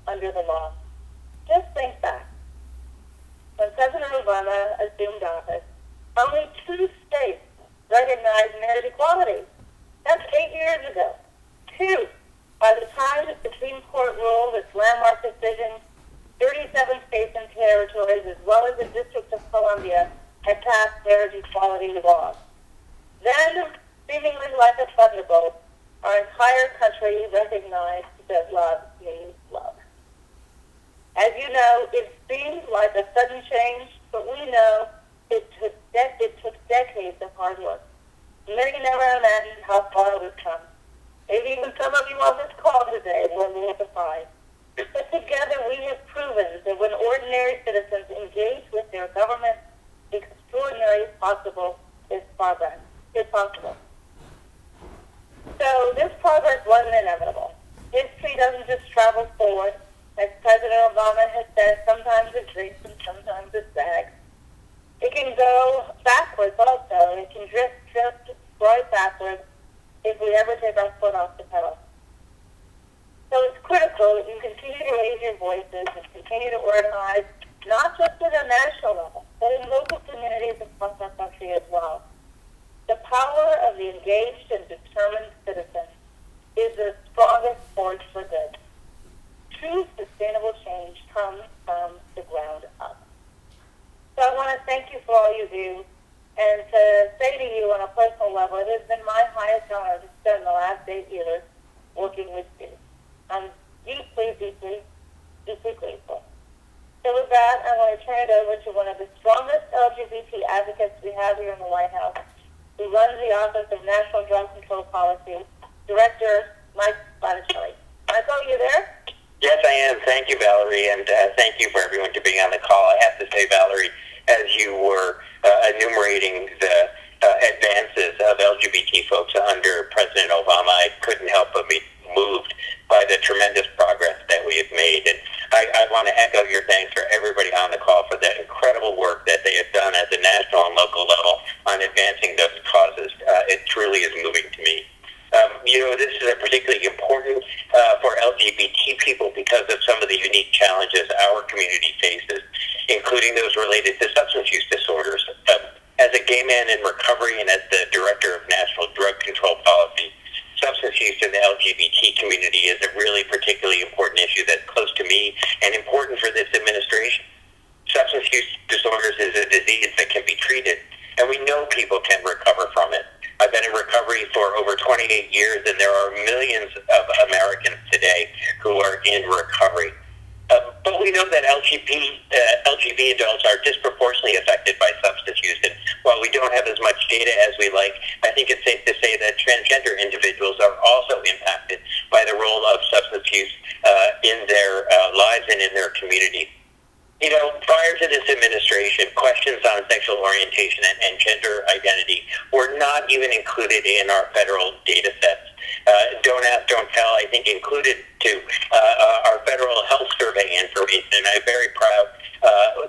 under the law. Just think back. When President Obama assumed office, only 2 states recognized marriage equality. That's 8 years ago. 2. By the time the Supreme Court ruled its landmark decision, 37 states and territories, as well as the District of Columbia, had passed marriage equality laws. Then, seemingly like a thunderbolt, our entire country recognized that love means love. As you know, it seems like a sudden change, but we know it took decades of hard work. Many never imagined how far it would come. Maybe even some of you on this call today will be surprised. But together we have proven that when ordinary citizens engage with their government, extraordinary is possible. It's possible. So this progress wasn't inevitable. History doesn't just travel forward. As President Obama has said, sometimes it drinks and sometimes it sags. It can go backwards also. It can drift right backwards if we ever take our foot off the pedal. So it's critical that you continue to raise your voices and continue to organize, not just at a national level, but in local communities across our country as well. The power of the engaged and determined citizen is the strongest force for good. True sustainable change comes from the ground up. So I want to thank you for all you do, and to say to you on a personal level, it has been my highest honor to spend the last 8 years working with you. I'm deeply, deeply, deeply grateful. So with that, I want to turn it over to one of the strongest LGBT advocates we have here in the White House, who runs the Office of National Drug Control Policy, Director Mike Botticelli. Michael, are you there? Yes, I am. Thank you, Valerie, and thank you for everyone to being on the call. I have to say, Valerie, as you were enumerating the advances of LGBT folks under President Obama, I couldn't help but be moved by the tremendous progress that we have made. And I want to echo your thanks for everybody on the call for the incredible work that they have done at the national and local level on advancing those causes. It truly is moving to me. This is particularly important for LGBT people because of some of the unique challenges our community faces, including those related to substance use disorders. As a gay man in recovery and as the Director of National Drug Control Policy, substance use in the LGBT community is a really particularly important issue that's close to me and important for this administration. Substance use disorders is a disease that can be treated, and we know people can recover from it. I've been in recovery for over 28 years, and there are millions of Americans today who are in recovery. But we know that LGBT adults are disproportionately affected by substance use, and while we don't have as much data as we like, I think it's safe to say that transgender individuals are also impacted by the role of substance use in their lives and in their community. Prior to this administration, questions on sexual orientation and gender identity were not even included in our federal data sets. Don't Ask, Don't Tell, I think, included to our federal health survey information, and I'm very proud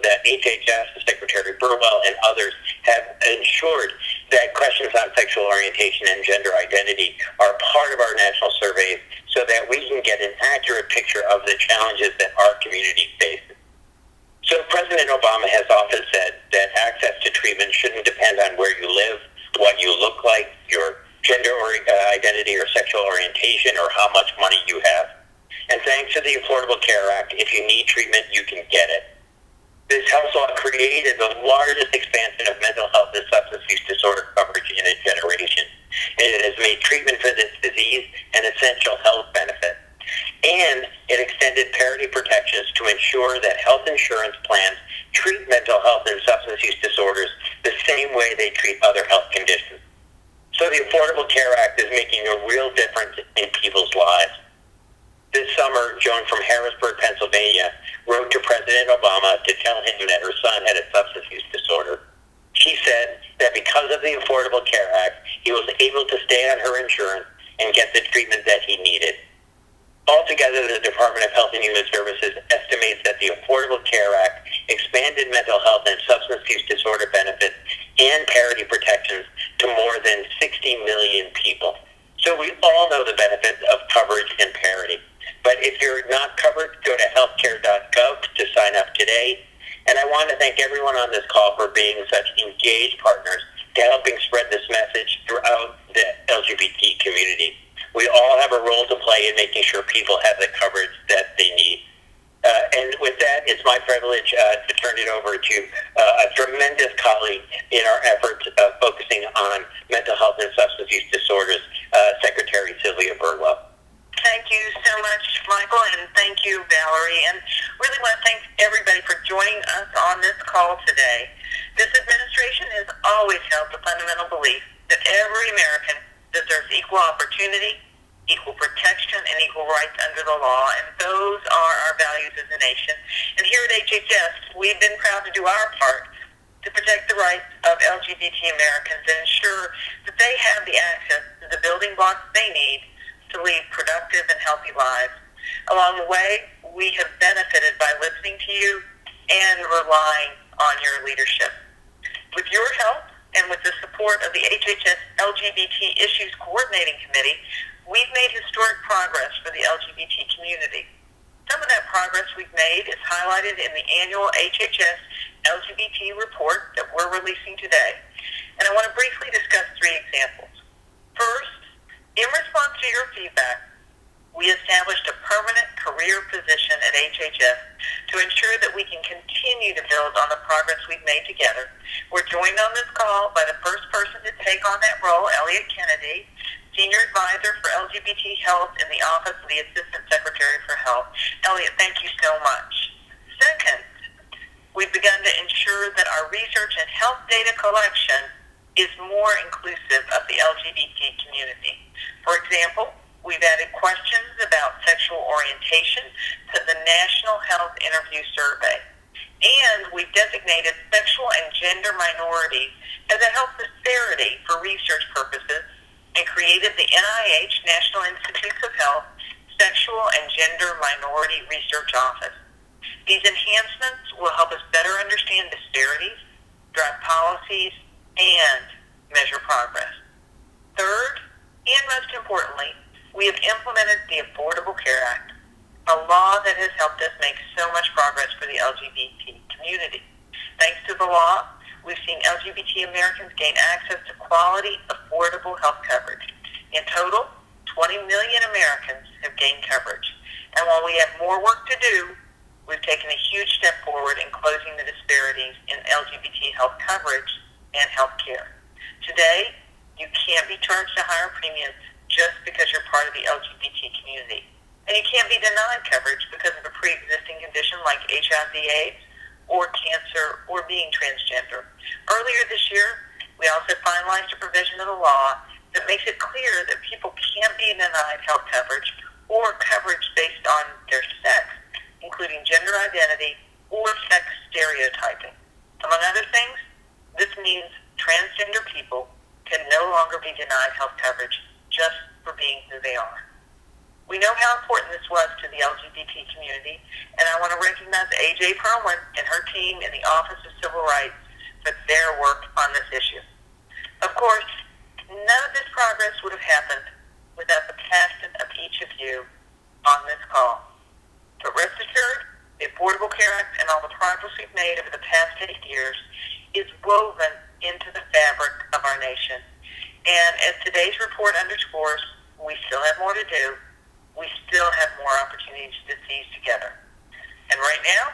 that HHS, Secretary Birla, and others have ensured that questions on sexual orientation and gender identity are part of our national surveys so that we can get an accurate picture of the challenges that our community faces. So President Obama has often said that access to treatment shouldn't depend on where you live, what you look like, your gender identity or sexual orientation, or how much money you have. And thanks to the Affordable Care Act, if you need treatment, you can get it. This House law created the largest expansion of mental health and substance use disorder coverage in a generation. And it has made treatment for this disease an essential health benefit. And it extended parity protections to ensure that health insurance plans treat mental health and substance use disorders the same way they treat other health conditions. So the Affordable Care Act is making a real difference in people's lives. This summer, Joan from Harrisburg, Pennsylvania, wrote to President Obama to tell him that her son had a substance use disorder. She said that because of the Affordable Care Act, he was able to stay on her insurance and get the treatment that he needed. Altogether, the Department of Health and Human Services estimates that the Affordable Care Act expanded mental health and substance use disorder benefits and parity protections to more than 60 million people. So we all know the benefits of coverage and parity. But if you're not covered, go to thank everyone on this call for being such engaged partners to helping spread this message throughout the LGBT community. We all have a role to play in making sure people have the coverage that they need. And with that, it's my privilege to turn it over to a tremendous colleague in our efforts of focusing on mental health and substance use disorders, Secretary Sylvia Birla. Thank you so much, Michael, and thank you, Valerie. And really want to thank everybody for joining us on this call today. This administration has always held the fundamental belief that every American deserves equal opportunity, equal protection, and equal rights under the law, and those are our values as a nation. And here at HHS, we've been proud to do our part to protect the rights of LGBT Americans and ensure that they have the access to the building blocks they need to lead productive and healthy lives. Along the way, we have benefited by listening to you and relying on your leadership. With your help and with the support of the HHS LGBT Issues Coordinating Committee, we've made historic progress for the LGBT community. Some of that progress we've made is highlighted in the annual HHS LGBT report that we're releasing today. And I want to briefly discuss 3 examples. First, in response to your feedback, we established a permanent career position at HHS to ensure that we can continue to build on the progress we've made together. We're joined on this call by the first person to take on that role, Elliot Kennedy, Senior Advisor for LGBT Health in the Office of the Assistant Secretary for Health. Elliot, thank you so much. Second, we've begun to ensure that our research and health data collection is more inclusive of the LGBT community. For example, we've added questions about sexual orientation to the National Health Interview Survey. And we've designated sexual and gender minorities as a health disparity for research purposes and created the NIH National Institutes of Health Sexual and Gender Minority Research Office. These enhancements will help us better understand disparities, drive policies, and measure progress. Third, and most importantly, we have implemented the Affordable Care Act, a law that has helped us make so much progress for the LGBT community. Thanks to the law, we've seen LGBT Americans gain access to quality, affordable health coverage. In total, 20 million Americans have gained coverage. And while we have more work to do, we've taken a huge step forward in closing the disparities in LGBT health coverage and health care. Today, you can't be charged a higher premium just because you're part of the LGBT community. And you can't be denied coverage because of a pre-existing condition like HIV/AIDS or cancer or being transgender. Earlier this year, we also finalized a provision of the law that makes it clear that people can't be denied health coverage or coverage based on their sex, including gender identity or sex stereotyping. Among other things, this means transgender people can no longer be denied health coverage just for being who they are. We know how important this was to the LGBT community, and I want to recognize A.J. Perlman and her team in the Office of Civil Rights for their work on this issue. Of course, none of this progress would have happened without the passion of each of you on this call. But rest assured, the Affordable Care Act and all the progress we've made over the past 8 years is woven into the fabric of our nation. And as today's report underscores, we still have more to do. We still have more opportunities to seize together. And right now,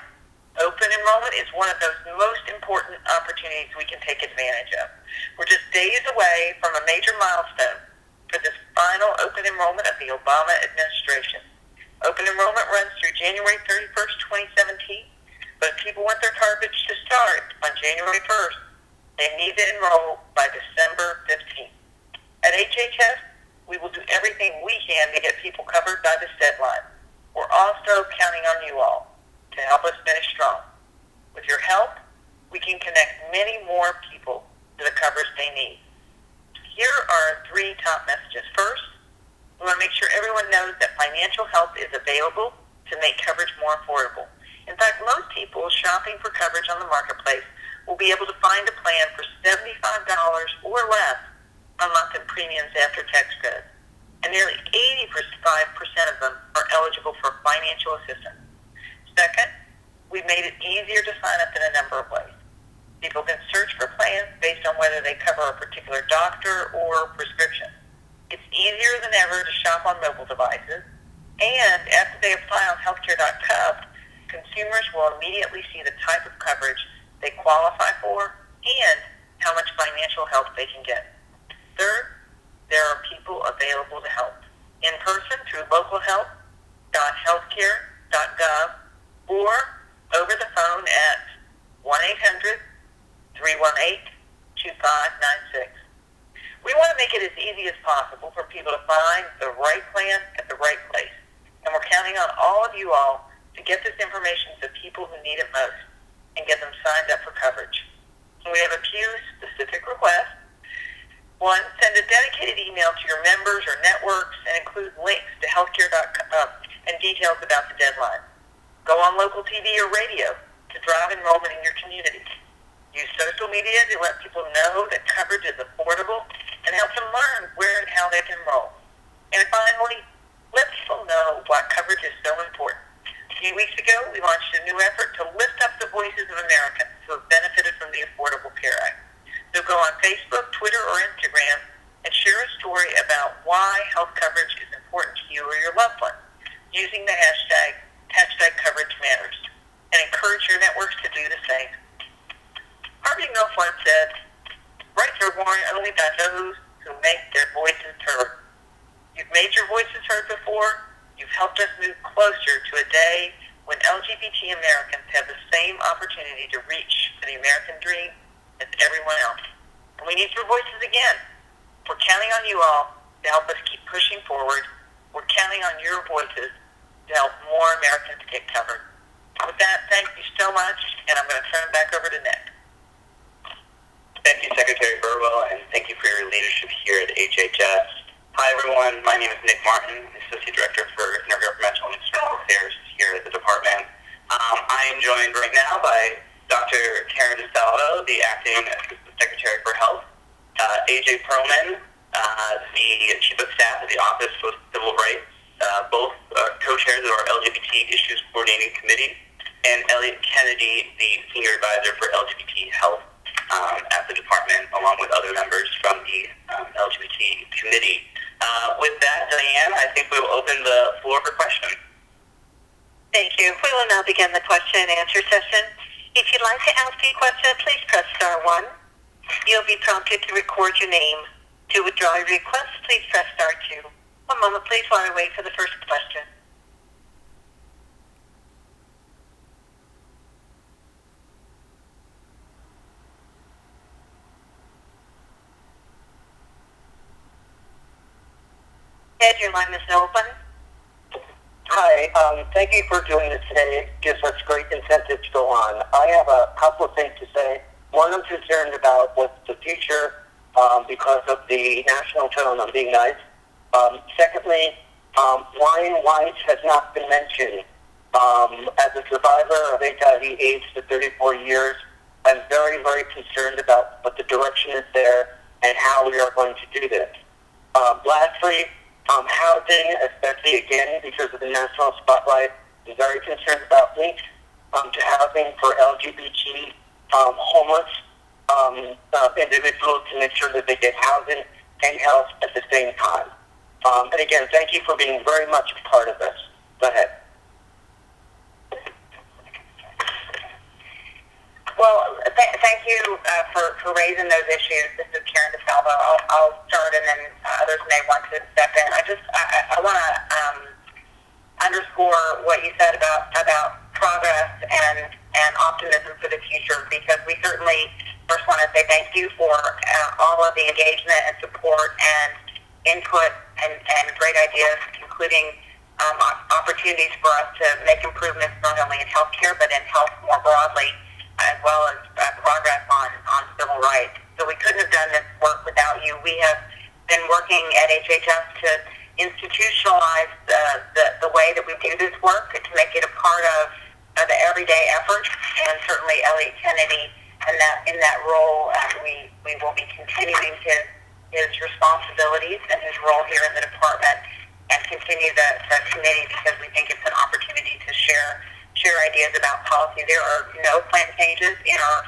open enrollment is one of those most important opportunities we can take advantage of. We're just days away from a major milestone for this final open enrollment of the Obama administration. Open enrollment runs through January 31st, 2017, but if people want their coverage to start on January 1st, they need to enroll by December 15th. At HHS, we will do everything we can to get people covered by this deadline. We're also counting on you all to help us finish strong. With your help, we can connect many more people to the coverage they need. Here are 3 top messages. First, we want to make sure everyone knows that financial help is available to make coverage more affordable. In fact, most people shopping for coverage on the marketplace will be able to find a plan for $75 or less a month in premiums after tax credits. And nearly 85% of them are eligible for financial assistance. Second, we we've made it easier to sign up in a number of ways. People can search for plans based on whether they cover a particular doctor or prescription. It's easier than ever to shop on mobile devices, and after they apply on healthcare.gov, consumers will immediately see the type of coverage they qualify for and how much financial help they can get. Third, there are people available to help in person through localhealth.healthcare.gov or over the phone at 1-800-318-2596. We want to make it as easy as possible for people to find the right plan at the right place, and we're counting on all of you all to get this information to people who need it most and get them signed up for coverage. So we have a few specific requests. One, send a dedicated email to your members or networks and include links to healthcare.gov and details about the deadline. Go on local TV or radio to drive enrollment in your community. Use social media to let people know that coverage is affordable and help them learn where and how they can enroll. And finally, let people know why coverage is so important. A few weeks ago, we launched a new effort to lift up the voices of Americans who have benefited from the Affordable Care Act. So go on Facebook, Twitter, or Instagram and share a story about why health coverage is important to you or your loved one using the hashtag #CoverageMatters, and encourage your networks to do the same. Harvey Milk once said, "Rights are worn only by those who make their voices heard." You've made your voices heard before. You've helped us move closer to a day when LGBT Americans have the same opportunity to reach for the American dream as everyone else. And we need your voices again. We're counting on you all to help us keep pushing forward. We're counting on your voices to help more Americans get covered. With that, thank you so much, and I'm going to turn it back over to Nick. Thank you, Secretary Birla, and thank you for your leadership here at HHS. Hi, everyone. My name is Nick Martin, Associate Director for Intergovernmental and External Affairs here at the department. I am joined right now by Dr. Karen DeSalvo, the Acting Assistant Secretary for Health, AJ Perlman, the Chief of Staff of the Office for Civil Rights, both co-chairs of our LGBT Issues Coordinating Committee, and Elliot Kennedy, the Senior Advisor for LGBT Health at the department, along with other members from the LGBT Committee. With that, Diane, I think we will open the floor for questions. Thank you. We will now begin the question and answer session. If you'd like to ask a question, please press *1. You'll be prompted to record your name. To withdraw your request, please press *2. One moment, please, while I wait for the first question. Ed, your line is now open. Hi, thank you for doing this today. It gives us great incentive to go on. I have a couple of things to say. One, I'm concerned about what's the future because of the national tone on being nice. Secondly, Ryan Weiss has not been mentioned. As a survivor of HIV/AIDS for 34 years, I'm very, very concerned about what the direction is there and how we are going to do this. Lastly, housing, especially again because of the national spotlight, I'm very concerned about links to housing for LGBT homeless individuals to make sure that they get housing and health at the same time. And again, thank you for being very much a part of this. Go ahead. Well, thank you for raising those issues. This is Karen DeSalvo. I'll start, and then others may want to step in. I want to underscore what you said about progress and optimism for the future, because we certainly first want to say thank you for all of the engagement and support and input and great ideas, including opportunities for us to make improvements not only in healthcare but in health more broadly, as well as progress on civil rights. So we couldn't have done this work without you. We have been working at HHS to institutionalize the way that we do this work, to make it a part of the everyday effort, and certainly Elliot Kennedy in that role, we will be continuing his responsibilities and his role here in the department, and continue the committee, because we think it's an opportunity to share share ideas about policy. There are no planned changes in our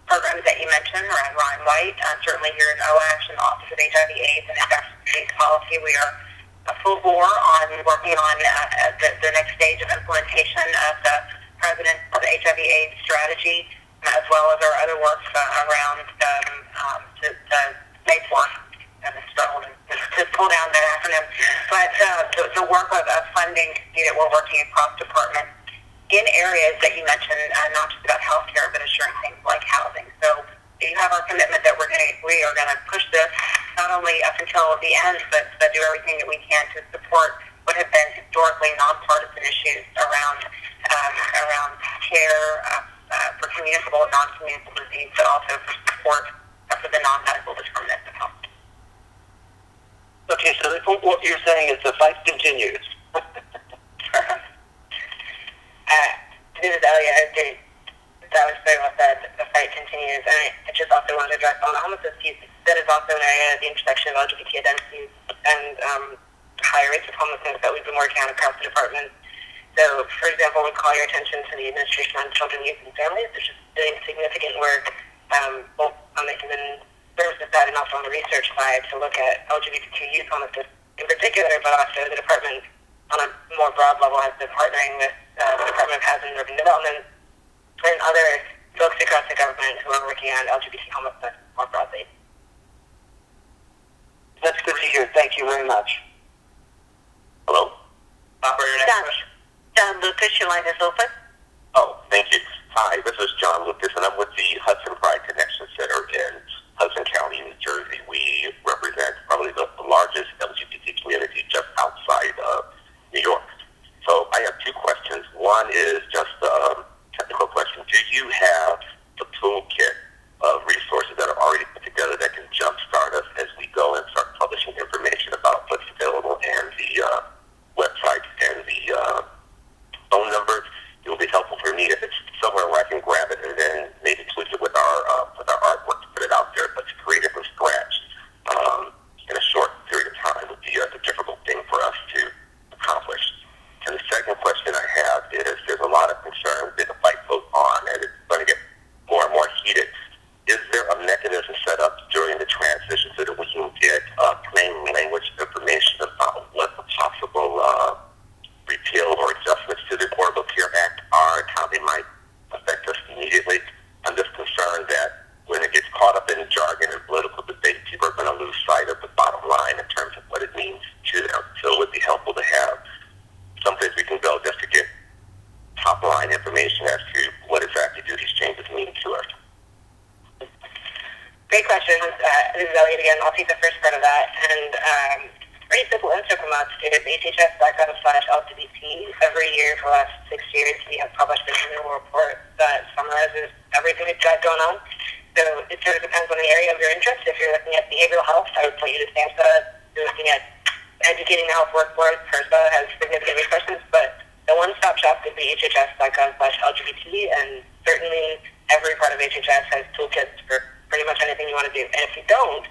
programs that you mentioned around Ryan White. Certainly here in OASH and the Office of HIV/AIDS and Infectious Policy, we are full bore on working on the next stage of implementation of the President's HIV/AIDS strategy, as well as our other work around the MAPE work. And struggle to pull down that acronym. But the work of funding that we're working across departments in areas that you mentioned, not just about healthcare, but assuring things like housing. So you have our commitment that we are going to push this not only up until the end, but do everything that we can to support what have been historically nonpartisan issues around care for communicable and non-communicable disease, but also for support for the non-medical determinants of health. Okay, so what you're saying is the fight continues. This is Elliot. That was very well said. The fight continues. And I just also wanted to address on the homelessness piece. That is also an area at the intersection of LGBT identities and higher rates of homelessness that we've been working on across the department. So, for example, we call your attention to the Administration on Children, Youth, and Families, which is doing significant work both on the human services side and also on the research side to look at LGBTQ youth homelessness in particular, but also the department on a more broad level has been partnering with the Department of Housing and Urban Development and other folks across the government who are working on LGBT homelessness more broadly. That's good to hear. Thank you very much. Hello? Operator, next question. John Lucas, your line is open. Oh, thank you. Hi, this is John Lucas, and I'm with the Hudson Pride Connection Center in Hudson County, New Jersey. We represent probably the largest LGBT community just outside of New York. So I have two questions. One is just a technical question. Do you have the toolkit of resources that are already put together that can jumpstart us as we go and start publishing information about what's available and the website and the phone numbers? It will be helpful for me if it's somewhere where I can grab it and then maybe tweak it with our artwork to put it out there. But to create it from scratch in a short period of time would be a difficult thing for us to accomplish. And the second question I have is there's a lot of concern with the fight goes on and it's going to get more and more heated. Is there a mechanism set up during the transition so that we can get plain language information about what the possible repeal or adjustments to the Affordable Care Act are and how they might affect us immediately? I'm just concerned that when it gets caught up in jargon and political debate, people are going to lose sight of the bottom line in terms of what it means to them. So it would be helpful to have someplace we can go just to get top-line information as to what exactly do these changes mean to us. Great question. This is Elliot again. I'll take the first part of that. And pretty simple answer from us is hhs.gov/LGBT. Every year for the last 6 years, we have published an annual report that summarizes everything we've got going on. So it sort of depends on the area of your interest. If you're looking at behavioral health, I would point you to SAMHSA. If you're looking at educating the health workforce, HRSA has significant resources, but the one-stop shop could be hhs.gov/LGBT, and certainly every part of HHS has toolkits for pretty much anything you want to do. And if you don't,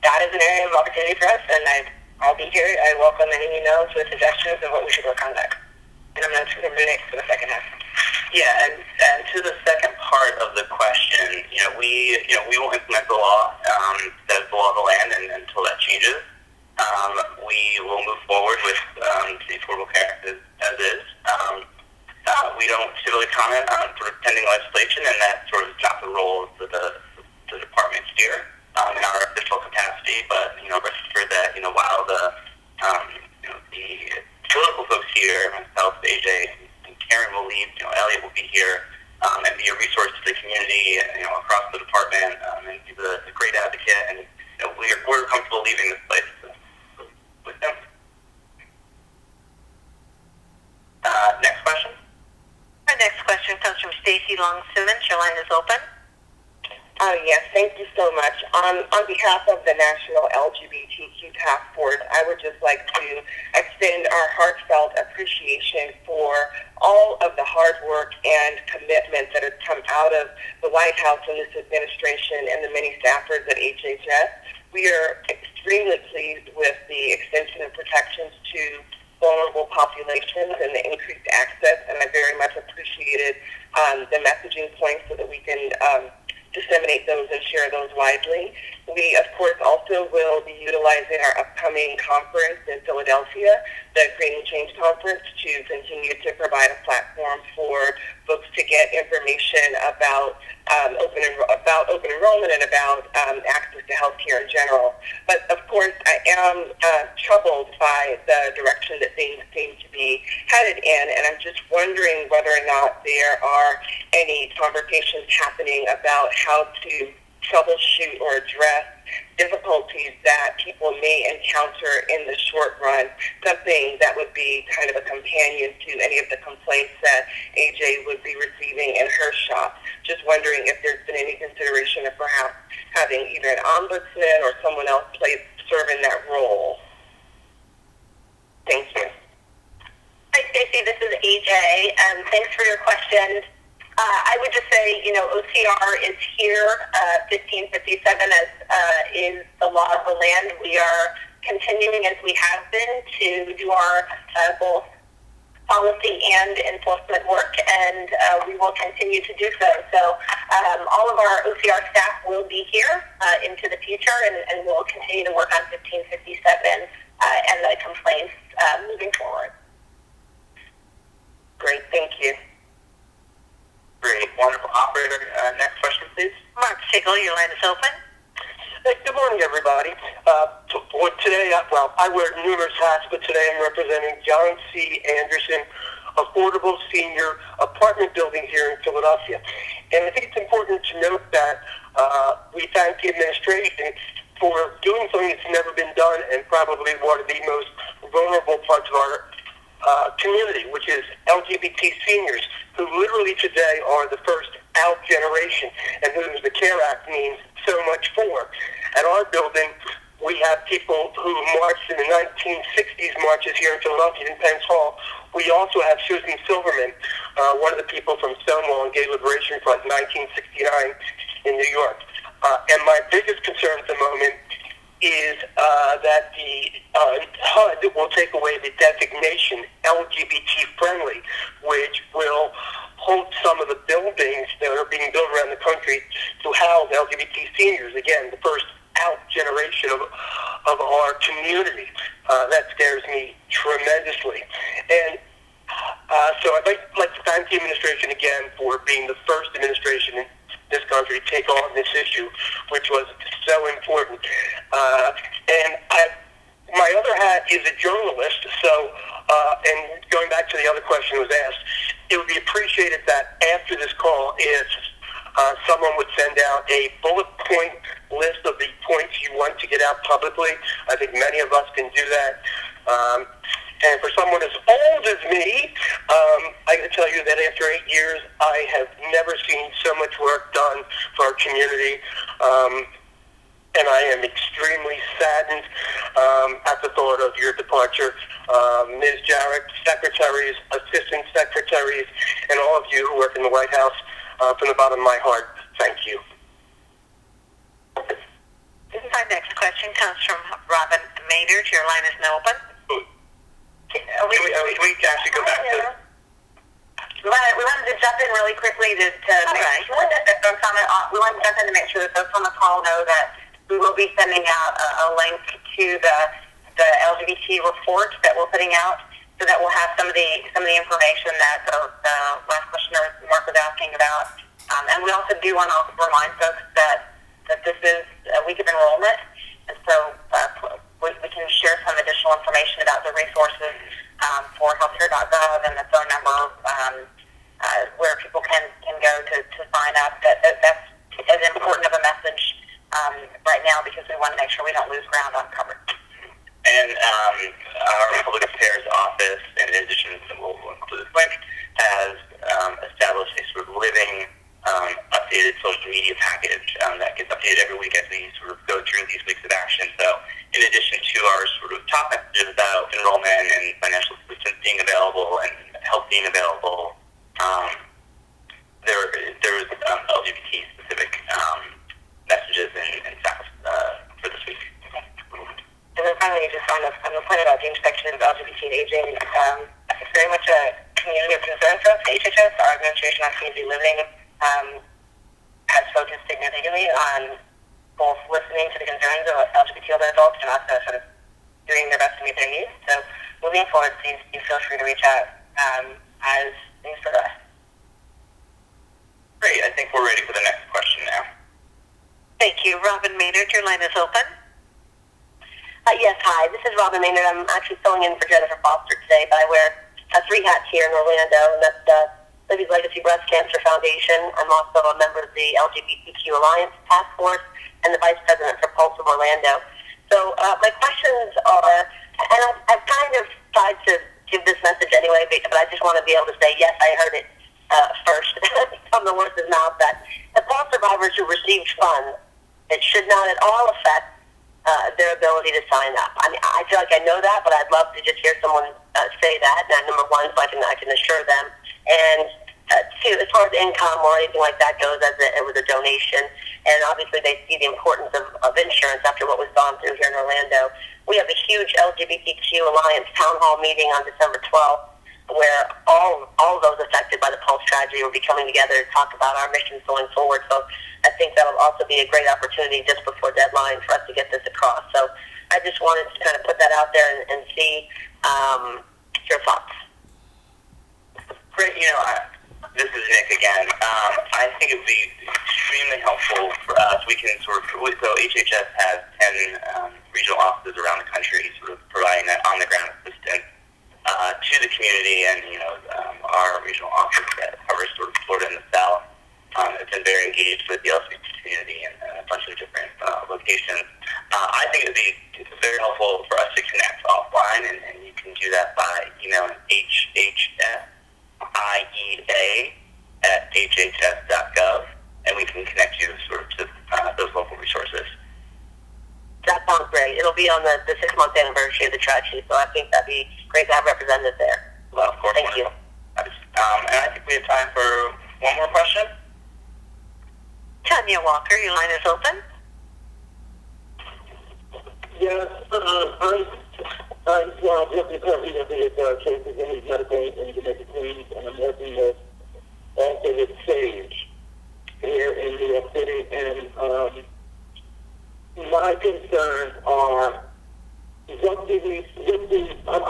that is an area of opportunity for us, and I'll be here. I welcome any emails with suggestions of what we should work on next. And I'm going to turn it to Nick for the second half. Yeah, and to the second part of the question, we will implement the law that is the law of the land until that changes. We will move forward with the Affordable Care Act as is. We don't typically comment on sort of pending legislation, and that sort of is not the role of the department here in our official capacity. But rest assured that while the political folks here, myself, AJ, and Karen will lead. Elliot will be here and be a resource to the community, across the department, and he's a great advocate. And we're comfortable leaving this place with them. Next question. Our next question comes from Stacy Long-Simmons. Your line is open. Yes, thank you so much. On behalf of the National LGBTQ Task Force, I would just like to extend our heartfelt appreciation for all of the hard work and commitment that has come out of the White House and this administration and the many staffers at HHS. We are extremely pleased with the extension of protections to vulnerable populations and the increased access, and I very much appreciated the messaging points so that we can disseminate those and share those widely. We, of course, also will be utilizing our upcoming conference in Philadelphia, the Creating Change Conference, to continue to provide a platform for folks to get information about open enrollment and about access to health care in general. But, of course, I am troubled by the direction that things seem to be headed in, and I'm just wondering whether or not there are any conversations happening about how to troubleshoot or address difficulties that people may encounter in the short run, something that would be kind of a companion to any of the complaints that AJ would be receiving in her shop. Just wondering if there's been any consideration of perhaps having either an ombudsman or someone else serve in that role. Thank you. Hi, Stacey. This is AJ. Thanks for your question. I would just say, OCR is here. 1557 is the law of the land. We are continuing, as we have been, to do our both policy and enforcement work, and we will continue to do so. So all of our OCR staff will be here into the future, and we'll continue to work on 1557 and the complaints moving forward. Great, thank you. Great, wonderful. Operator, next question, please. Mark Sigel, your line is open. Hey, good morning, everybody. Today, I wear numerous hats, but today I'm representing John C. Anderson Affordable Senior Apartment Building here in Philadelphia. And I think it's important to note that we thank the administration for doing something that's never been done and probably one of the most vulnerable parts of our community, which is LGBT seniors, who literally today are the first out generation and whom the CARE Act means so much for. At our building, we have people who marched in the 1960s marches here in Philadelphia in Pence Hall. We also have Susan Silverman, one of the people from Stonewall and Gay Liberation Front in 1969 in New York. And my biggest concern at the moment is that the HUD will take away the designation LGBT friendly, which will hold some of the buildings that are being built around the country to house LGBT seniors. Again, the first out generation of our community. That scares me tremendously. And so I'd like to thank the administration again for being the first administration in this country to take on this issue, which was so important. And my other hat is a journalist, so, and going back to the other question that was asked, it would be appreciated that after this call, if someone would send out a bullet point list of the points you want to get out publicly. I think many of us can do that. And for someone as old as me, I can tell you that after 8 years, I have never seen so much work done for our community. And I am extremely saddened at the thought of your departure. Ms. Jarrett, secretaries, assistant secretaries, and all of you who work in the White House, from the bottom of my heart, thank you. Our next question comes from Robin Maynard. Your line is now open. Can we actually go back to... We wanted to jump in really quickly to make sure that folks on we wanted to jump in to make sure that folks on the call know that we will be sending out a link to the LGBT report that we're putting out, so that we'll have some of the information that the last questioner Mark was asking about. And we also do want to remind folks that this is a week of enrollment, and so we can share some additional information about the resources for healthcare.gov and the phone number where people can go to sign up. That's as important of a message right now, because we want to make sure we don't lose ground on coverage. And our Public Affairs Office, in addition to what we'll include, has established a sort of living, updated social media package that gets updated every week as we sort of go through these weeks of action. So in addition to our sort of top messages about enrollment and financial assistance being available and help being available, there was LGBT-specific messages and stuff for this week. And then finally, just on the point about the intersection of LGBT and aging. It's very much a community of concern for us at HHS. Our administration on community living has focused significantly on both listening to the concerns of LGBT adults and also sort of doing their best to meet their needs. So moving forward, please feel free to reach out as things progress. Great. I think we're ready for the next question now. Thank you. Robin Maynard, your line is open. Yes, hi. This is Robin Maynard. I'm actually filling in for Jennifer Foster today, but I wear 3 hats here in Orlando, and that's Libby's Legacy Breast Cancer Foundation. I'm also a member of the LGBTQ Alliance Task Force and the Vice President for Pulse of Orlando. So my questions are, and I've kind of tried to give this message anyway, but I just want to be able to say, yes, I heard it first from the horse's mouth, that the Pulse survivors who received funds, it should not at all affect their ability to sign up. I mean, I feel like I know that, but I'd love to just hear someone say that. And number one, so I can assure them. And two, as far as income or anything like that goes, it was a donation. And obviously, they see the importance of insurance after what was gone through here in Orlando. We have a huge LGBTQ Alliance town hall meeting on December 12th, where all of those affected by the Pulse tragedy will be coming together to talk about our missions going forward. So I think that'll also be a great opportunity just before deadline for us to get this across. So I just wanted to kind of put that out there and see your thoughts. Great. This is Nick again. I think it would be extremely helpful for us. We can so HHS has 10 regional offices around the country sort of providing that on-the-ground assistance to the community, and our regional office that covers sort of Florida and the South has been very engaged with the LGBT community in a bunch of different locations. I think it would be very helpful for us to connect offline, and you can do that by emailing hhsiea@hhs.gov, and we can connect you sort of to those local resources. That sounds great. It'll be on the 6-month anniversary of the tragedy, so I think that'd be great to have represented there. Well, of course. Thank you. And I think we have time for one more question. Tanya Walker, your line is open. Yes, I'm working currently with cases in medical and domestic claims, and I'm working with also with SAGE here in New York City, and my concerns are I'm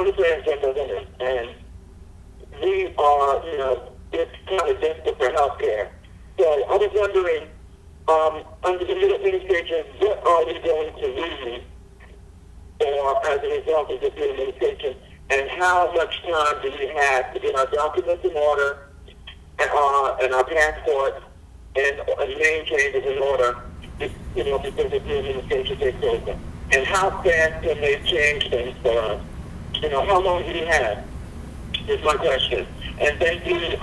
a transgender woman, and we are, it's kind of desperate for health care. So I was wondering, under the new administration, what are we going to lose or as a result of this new administration, and how much time do we have to get our documents in order and our passports and name changes in order, because the new administration takes over? And how fast can they change things for us? How long do we have? Is my question. And thank you,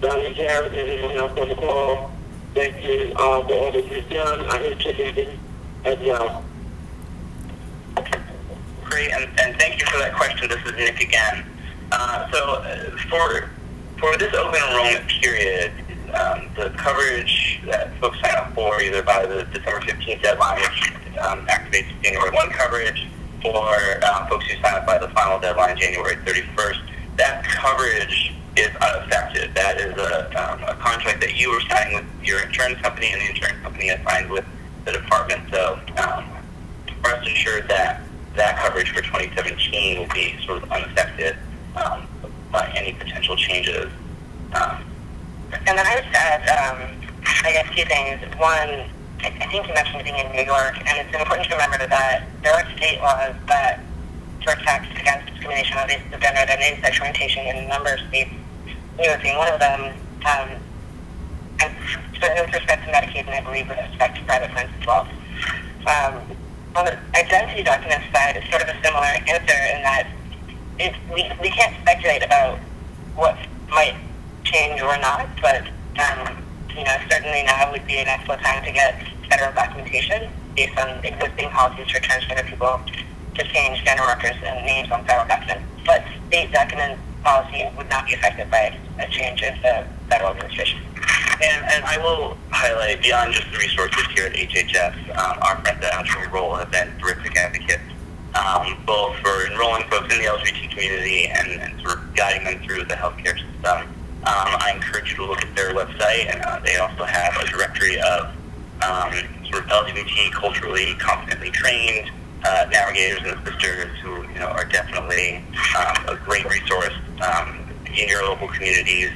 Dr. Jarrett and everyone else on the call. Thank you for all that you've done. I hate your meeting as well. Great, and thank you for that question. This is Nick again. For this open enrollment period, the coverage that folks sign up for, either by the December 15th deadline, which activates January 1 coverage, or folks who sign up by the final deadline, January 31st, that coverage is unaffected. That is a contract that you were signing with your insurance company, and the insurance company has signed with the department. So rest assured that coverage for 2017 will be sort of unaffected by any potential changes. And then I would add, I guess, 2 things. One, I think you mentioned being in New York, and it's important to remember that there are state laws that protect against discrimination on the basis of gender identity and sexual orientation in a number of states, New York being one of them, and with respect to Medicaid, and I believe with respect to private plans as well. On the identity document side, it's sort of a similar answer in that we can't speculate about what might change or not, but certainly now would be an excellent time to get federal documentation based on existing policies for transgender people to change gender markers and names on federal documents. But state document policy would not be affected by a change in the federal administration. And I will highlight, beyond just the resources here at HHS, our friends at Untitled have been terrific advocates both for enrolling folks in the LGBT community and sort of guiding them through the healthcare system. I encourage you to look at their website, and they also have a directory of sort of LGBT culturally competently trained navigators and assisters who are definitely a great resource in your local communities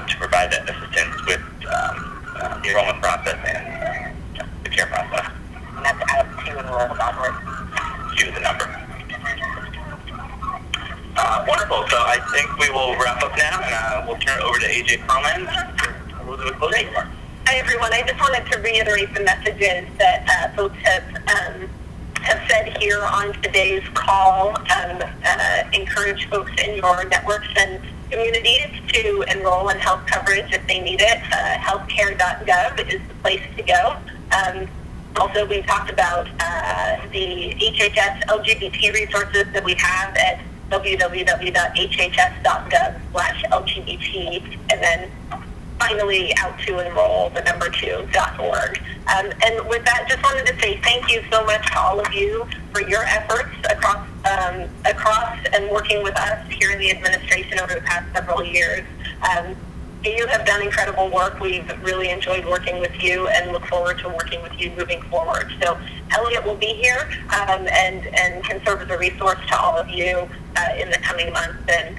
to provide that assistance with the enrollment process and the care process. And that's @2enroll.org. Use the number. Wonderful. So I think we will wrap up now, and we'll turn it over to AJ Perlman for a little bit of closing remarks. Hi, everyone. I just wanted to reiterate the messages that folks have said here on today's call. Encourage folks in your networks and communities to enroll in health coverage if they need it. Healthcare.gov is the place to go. Also, we talked about the HHS LGBT resources that we have at www.hhs.gov/LGBT, and then finally out to enroll the number 2.org. And with that, just wanted to say thank you so much to all of you for your efforts across and working with us here in the administration over the past several years. You have done incredible work. We've really enjoyed working with you and look forward to working with you moving forward. So Elliot will be here and can serve as a resource to all of you in the coming months. And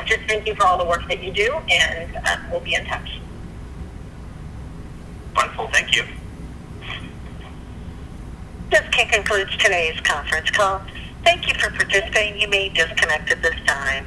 just thank you for all the work that you do, and we'll be in touch. Wonderful. Thank you. This concludes today's conference call. Thank you for participating. You may disconnect at this time.